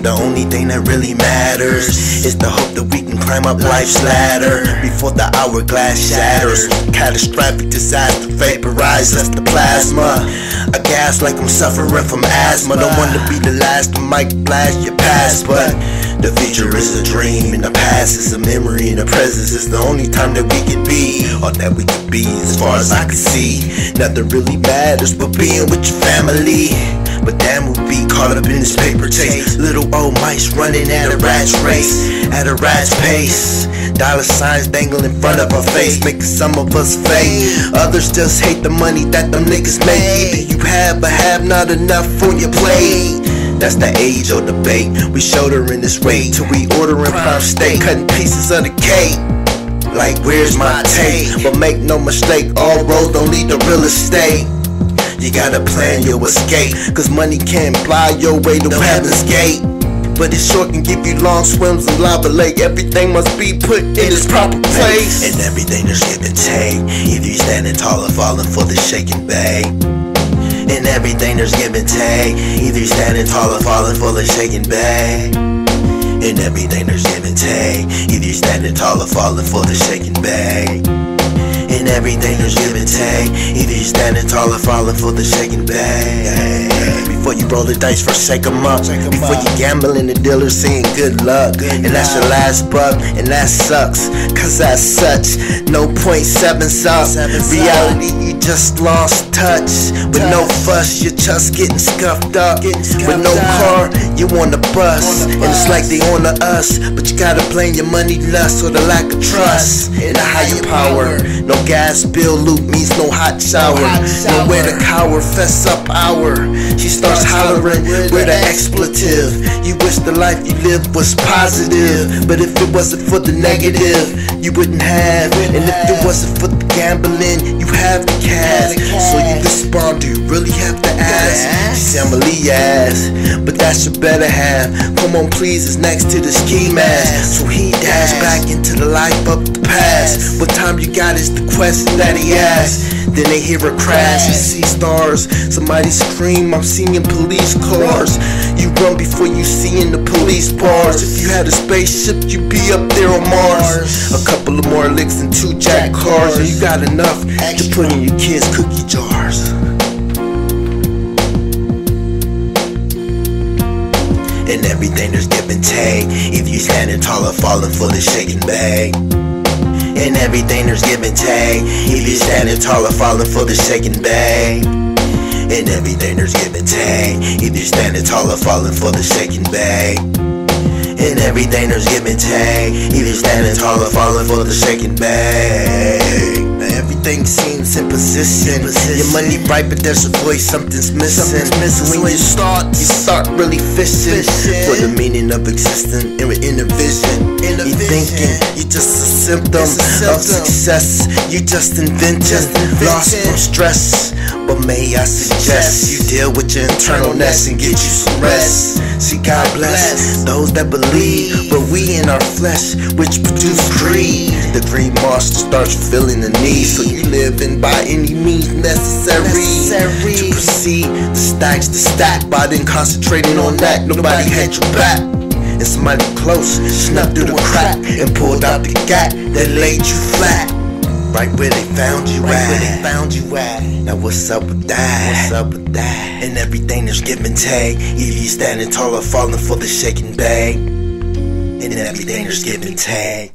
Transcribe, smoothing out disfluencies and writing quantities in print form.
the only thing that really matters is the hope that we can climb up life's ladder before the hourglass shatters. Catastrophic disaster vaporize us, the plasma. I gas like I'm suffering from asthma. Don't want to be the last to mic blast your past, but the future is a dream and the past is a memory, and the present is the only time that we can be all that we can be. As far as I can see, nothing really matters but being with your family. But damn, we'll be caught up in this paper chase. Little old mice running at a rat's race, at a rat's pace. Dollar signs dangle in front of our face, making some of us fake. Others just hate the money that them niggas make. Either you have but have not enough on your plate. That's the age old debate. We shouldering this weight till we ordering prime steak, cutting pieces of the cake. Like where's my tape? But make no mistake, all roads don't lead to real estate. You gotta plan your escape, cause money can't fly your way to heaven's gate. But it sure can give you long swims in lava lake. Everything must be put in its proper place. And everything there's give and take. Either you standing tall or falling for the shaking bay. And everything there's give and take. Either you standing tall or falling for the shaking bay. And everything there's give and take. Either you standing tall or falling for the shaking bay. And everything there's give and take. Either you standing tall or falling for the shaking bay. Before you roll the dice, first shake 'em up. Before you gambling, the dealer saying good luck. And that's your last buck, and that sucks, cause that's such no .7's up. Reality, you just lost touch. With no fuss, you're just getting scuffed up. With no car, you on the bus, and it's like they on to us. But you gotta blame your money lust or the lack of trust in the higher power. No gas bill loop means no hot shower. Nowhere to cower, fess up hour. She starts hollering with an expletive. You wish the life you lived was positive, but if it wasn't for the negative, you wouldn't have. And if it wasn't for the gambling, you have the cash. So you respond, do you really have to ask? She said, I'ma ass, but that's your better half. Come on please, it's next to the ski mask. So he dashed back into the life of the past. What time you got is the question that he asked. Then they hear a crash, you see stars. Somebody scream, I'm seeing police cars. You run before you see in the police bars. If you had a spaceship, you'd be up there on Mars. A couple of more licks and 2 jack cars, and you got enough to put in your kids' cookie jars. And everything there's give and take. Either you standing tall or falling for the shaking bag. And everything there's give and take. Either you standing tall or falling for the shaking bag. And everything there's give and take. Either you standing tall or falling for the shaking bag. And everything there's give and take. Either you standing tall or falling for the shaking bag. Everything seems in position. Your money right, but there's a voice, something's missing. When you start really fishing for the meaning of existence and in a vision. You thinking you're just a symptom of success. You just invention, lost from stress. But may I suggest you deal with your internalness and get you some rest. See, God bless those that believe, but we in our flesh, which produce greed. The greed monster starts feeling the need, so you living by any means necessary to proceed. The stacks to stack, by then concentrating on that. Nobody had your back, and somebody close snuck through the crack and pulled out the gat that laid you flat. Right where they found you at. Now what's up with that? And everything there's give and take. Either you standing tall or falling for the shaking bag. And everything there's give and take.